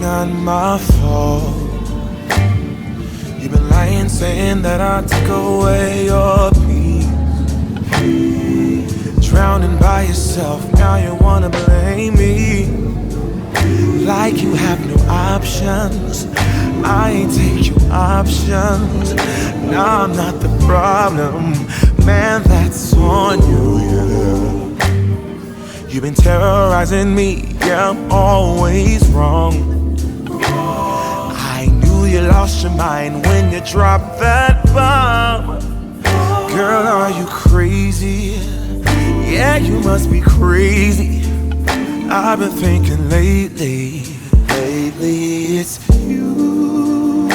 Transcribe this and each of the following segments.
not my fault. You've been lying, saying that I took away your peace. Drowning by yourself, now you wanna blame me. Like you have no options. I ain't take your options. Now I'm not the problem, man, that's on you, yeah. You've been terrorizing me, yeah, I'm always wrong. I knew you lost your mind when you dropped that bomb. Girl, are you crazy? Yeah, you must be crazy. I've been thinking lately it's you.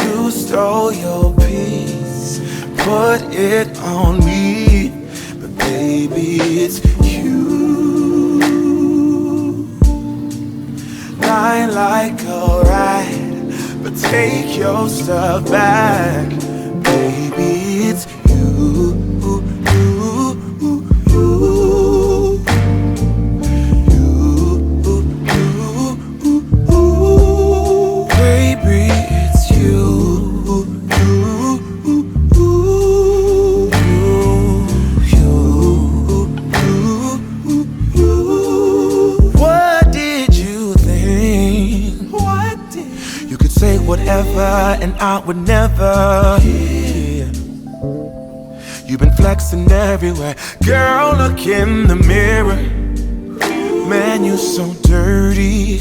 You stole your peace, put it on me, but baby, it's you. Lie like a ride, but take your stuff back, baby, it's you. And I would never hear. You've been flexing everywhere. Girl, look in the mirror. Man, you so dirty.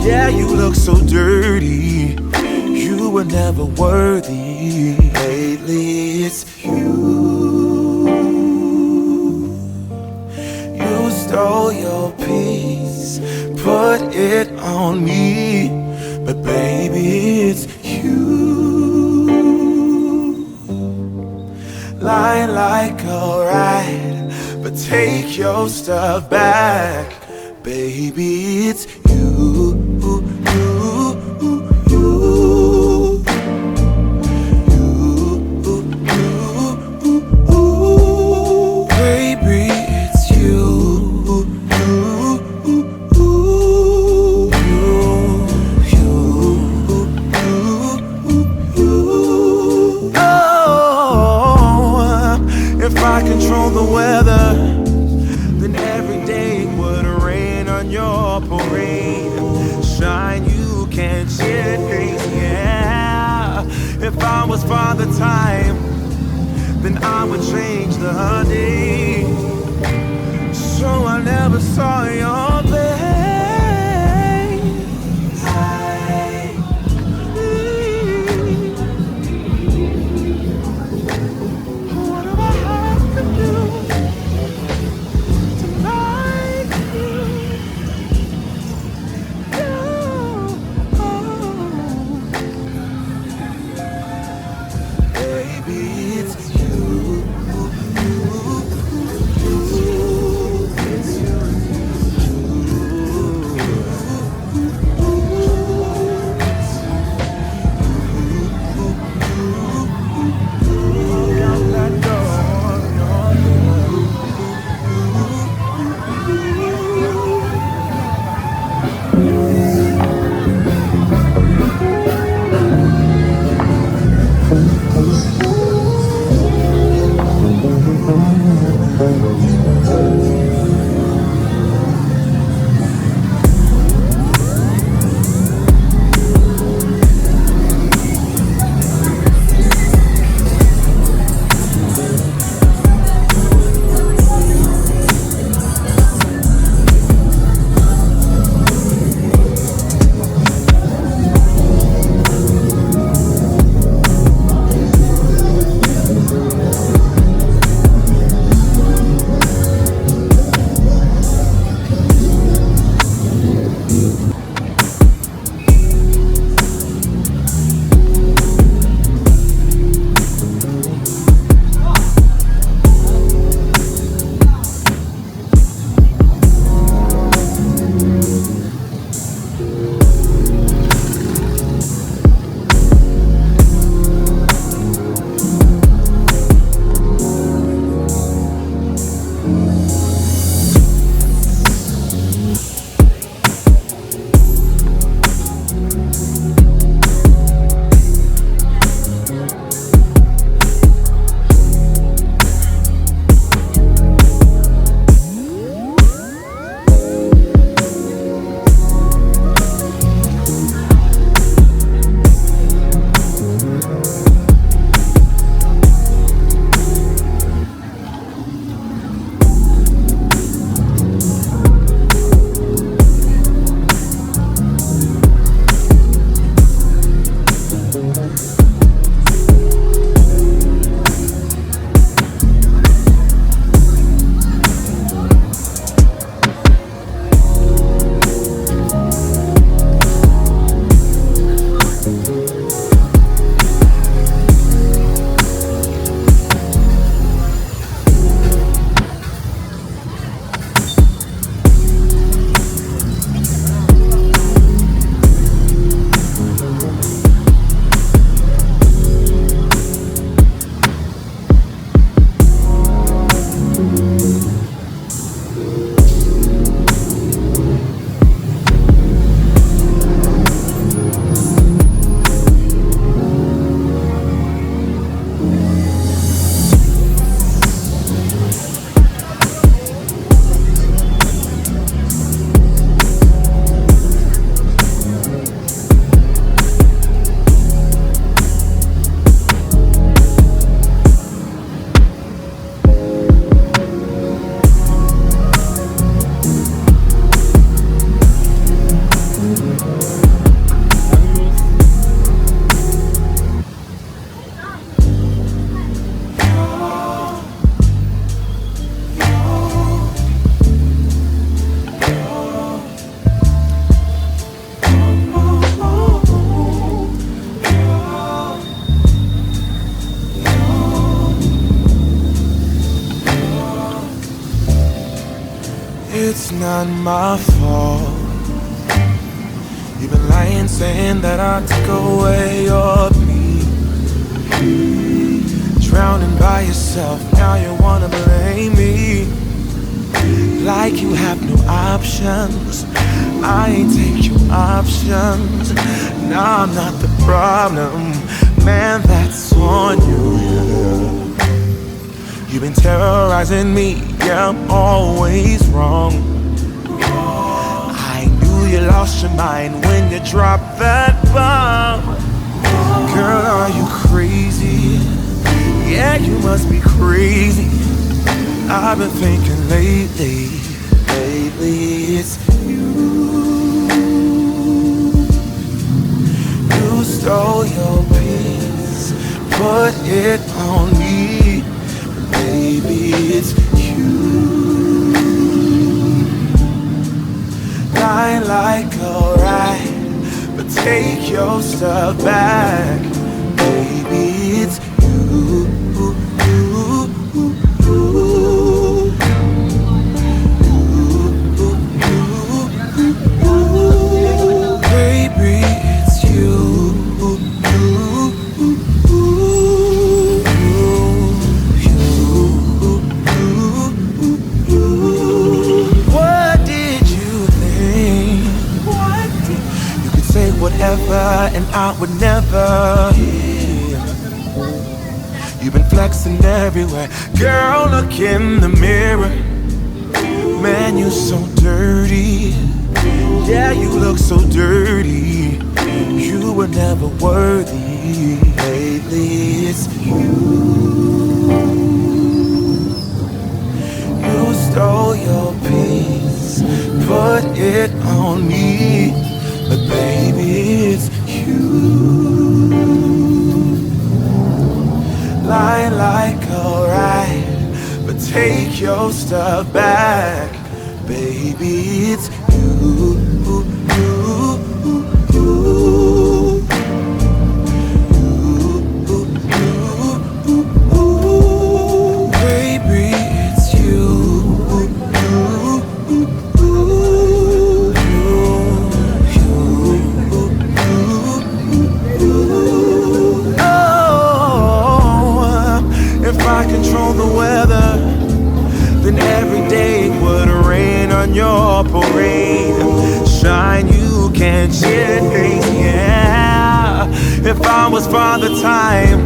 Yeah, you look so dirty. You were never worthy. Lately, it's you. You stole your peace, put it on me, but baby, it's you. Lie like a ride, but take your stuff back, baby, it's you. Control the weather, then every day would rain on your parade. Shine, you can't change, yeah. If I was Father Time, then I would change the day, so I never saw your face. not my fault. You've been lying, saying that I took away your peace. Drowning by yourself, now you wanna blame me. Like you have no options. I ain't take your options. Now I'm not the problem, man, that's on you, yeah. You've been terrorizing me, yeah, I'm always wrong. I knew you lost your mind when you dropped that bomb. Girl, are you crazy? Yeah, you must be crazy. I've been thinking lately it's you. You stole your peace, put it on me. Baby, it's you. Lie like alright, but take your stuff back. Baby, it's you. And I would never. You've been flexing everywhere. Girl, look in the mirror. Man, you so dirty. Yeah, you look so dirty. You were never worthy. Lately, it's you. You stole your peace, put it on me. But baby, it's you. Lie like alright, but take your stuff back. Baby, it's you. Control the weather, then every day it would rain on your parade. Shine, you can't change, yeah. If I was Father Time,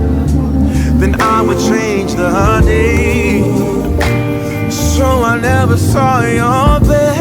then I would change the day. So I never saw your face.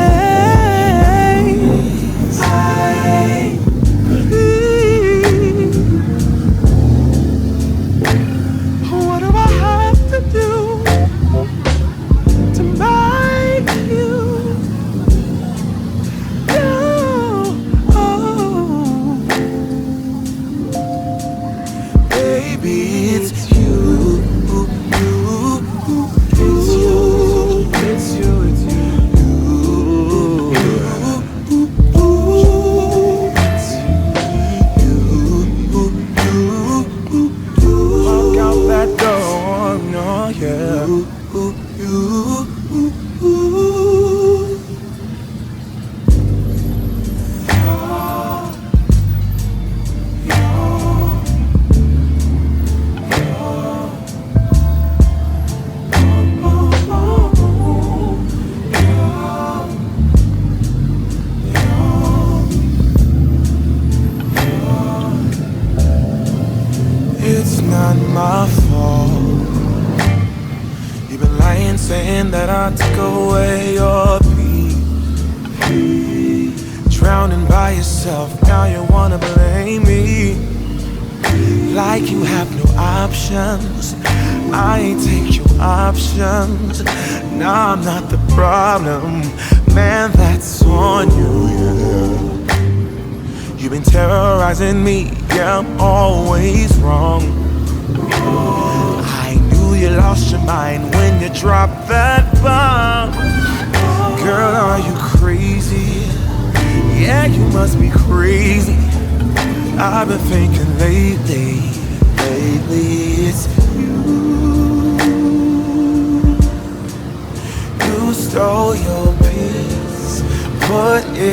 Saying that I took away your peace. Drowning by yourself, now you wanna blame me. Like you have no options. I ain't take your options. Now I'm not the problem, man, that's on you, yeah. You've been terrorizing me, yeah, I'm always wrong. I knew you lost your mind when you dropped that bomb. Girl, are you crazy? Yeah, you must be crazy. I've been thinking lately it's you. You stole your peace, What if